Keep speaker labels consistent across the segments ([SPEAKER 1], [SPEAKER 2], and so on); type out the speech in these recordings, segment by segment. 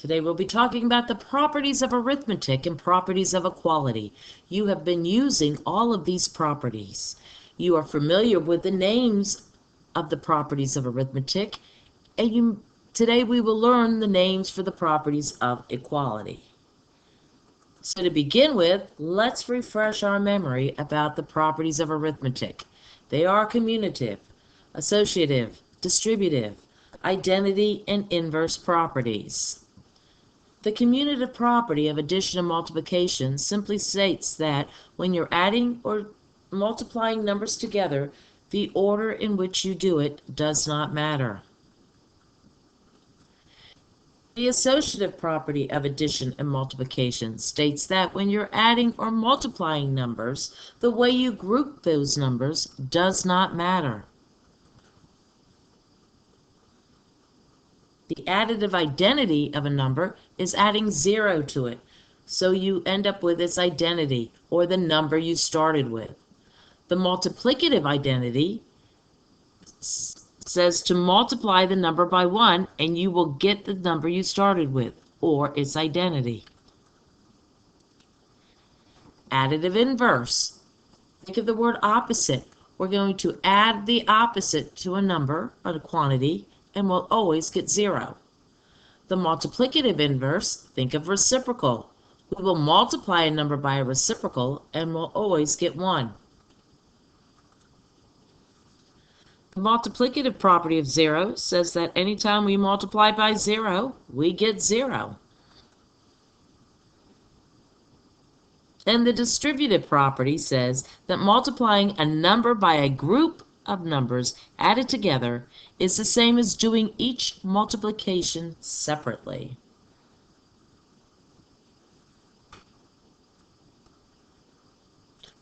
[SPEAKER 1] Today we'll be talking about the properties of arithmetic and properties of equality. You have been using all of these properties. You are familiar with the names of the properties of arithmetic, and today we will learn the names for the properties of equality. So to begin with, let's refresh our memory about the properties of arithmetic. They are commutative, associative, distributive, identity, and inverse properties. The commutative property of addition and multiplication simply states that when you're adding or multiplying numbers together, the order in which you do it does not matter. The associative property of addition and multiplication states that when you're adding or multiplying numbers, the way you group those numbers does not matter. The additive identity of a number is adding 0 to it, so you end up with its identity, or the number you started with. The multiplicative identity says to multiply the number by 1, and you will get the number you started with, or its identity. Additive inverse. Think of the word opposite. We're going to add the opposite to a number, or a quantity, and we'll always get 0. The multiplicative inverse, think of reciprocal. We will multiply a number by a reciprocal, and we'll always get 1. The multiplicative property of 0 says that anytime we multiply by 0, we get 0. And the distributive property says that multiplying a number by a group of numbers added together is the same as doing each multiplication separately.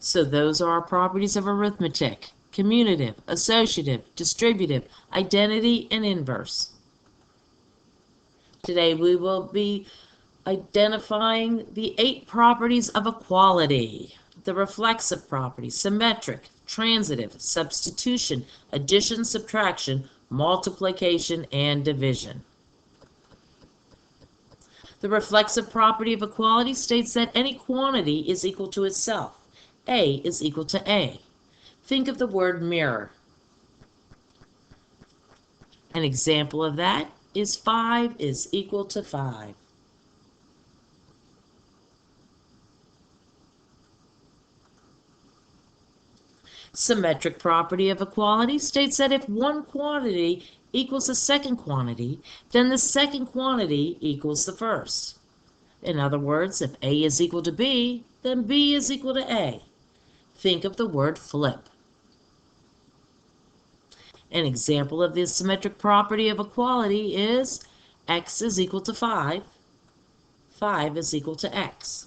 [SPEAKER 1] So those are our properties of arithmetic: commutative, associative, distributive, identity, and inverse. Today we will be identifying the 8 properties of equality: the reflexive property, symmetric, transitive, substitution, addition, subtraction, multiplication, and division. The reflexive property of equality states that any quantity is equal to itself. A is equal to A. Think of the word mirror. An example of that is 5 is equal to 5. Symmetric property of equality states that if one quantity equals the second quantity, then the second quantity equals the first. In other words, if A is equal to B, then B is equal to A. Think of the word flip. An example of the symmetric property of equality is x is equal to 5, 5 is equal to x.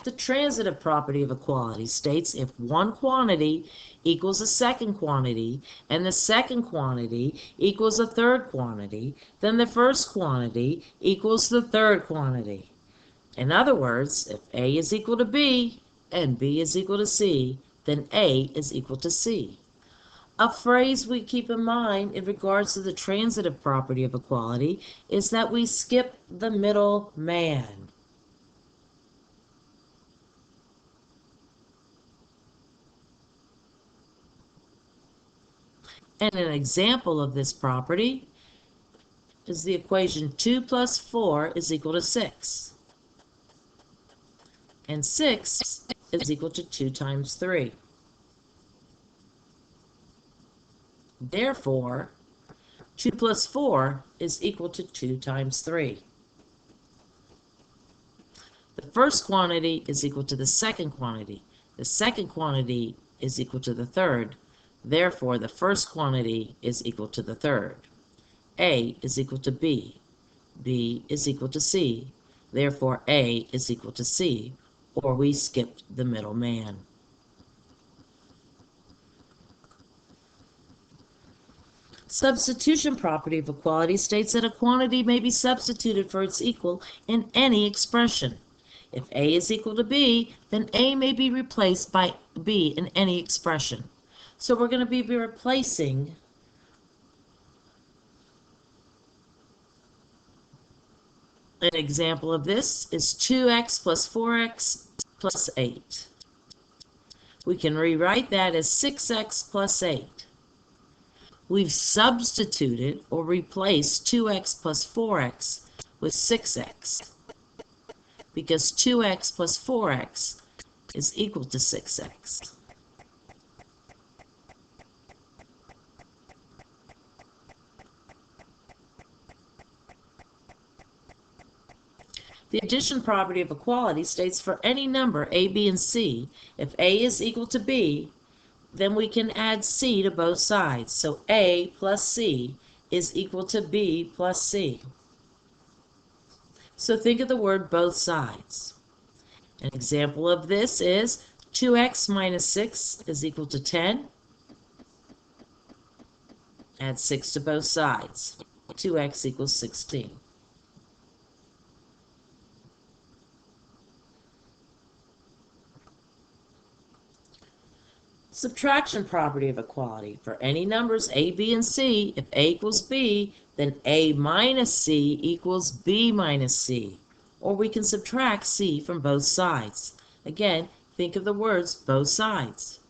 [SPEAKER 1] The transitive property of equality states if one quantity equals a second quantity, and the second quantity equals a third quantity, then the first quantity equals the third quantity. In other words, if A is equal to B and B is equal to C, then A is equal to C. A phrase we keep in mind in regards to the transitive property of equality is that we skip the middle man. And an example of this property is the equation 2 plus 4 is equal to 6. And 6 is equal to 2 times 3. Therefore, 2 plus 4 is equal to 2 times 3. The first quantity is equal to the second quantity. The second quantity is equal to the third. Therefore, the first quantity is equal to the third. A is equal to B. B is equal to C. Therefore, A is equal to C, or we skipped the middle man. Substitution property of equality states that a quantity may be substituted for its equal in any expression. If A is equal to B, then A may be replaced by B in any expression. So we're going to be replacing an example of this is 2x plus 4x plus 8. We can rewrite that as 6x plus 8. We've substituted or replaced 2x plus 4x with 6x because 2x plus 4x is equal to 6x. The addition property of equality states for any number a, b, and c, if a is equal to b, then we can add c to both sides. So a plus c is equal to b plus c. So think of the word both sides. An example of this is 2x minus 6 is equal to 10. Add 6 to both sides. 2x equals 16. Subtraction property of equality. For any numbers a, b, and c, if a equals b, then a minus c equals b minus c. Or we can subtract c from both sides. Again, think of the words both sides.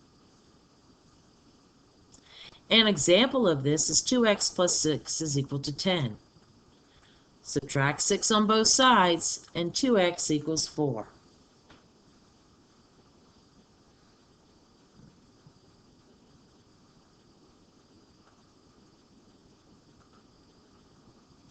[SPEAKER 1] An example of this is 2x plus 6 is equal to 10. Subtract 6 on both sides, and 2x equals 4.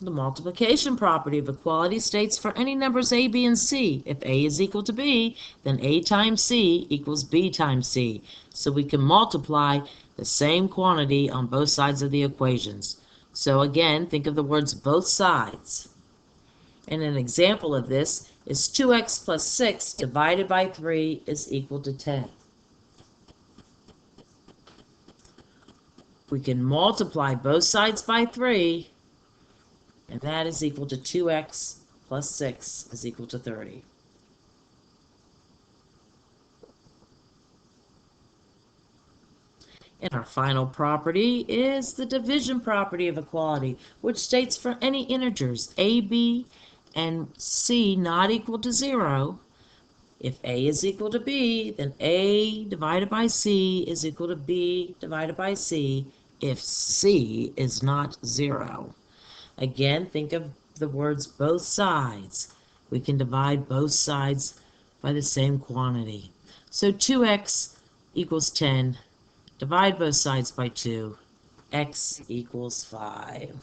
[SPEAKER 1] The multiplication property of equality states for any numbers a, b, and c, if a is equal to b, then a times c equals b times c. So we can multiply the same quantity on both sides of the equations. So again, think of the words both sides. And an example of this is 2x plus 6 divided by 3 is equal to 10. We can multiply both sides by 3, and that is equal to 2x plus 6 is equal to 30. And our final property is the division property of equality, which states for any integers a, b, and c not equal to 0, if a is equal to b, then a divided by c is equal to b divided by c if c is not 0. Again, think of the words both sides. We can divide both sides by the same quantity. So 2x equals 10. Divide both sides by 2. X equals 5.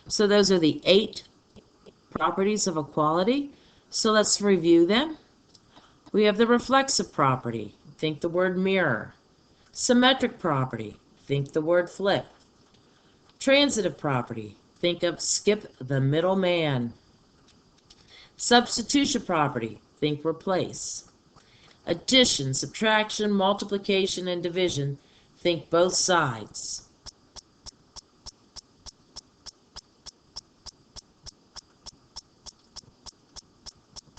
[SPEAKER 1] So those are the 8 properties of equality. So let's review them. We have the reflexive property. Think the word mirror. Symmetric property. Think the word flip. Transitive property. Think of skip the middle man. Substitution property. Think replace. Addition, subtraction, multiplication, and division. Think both sides.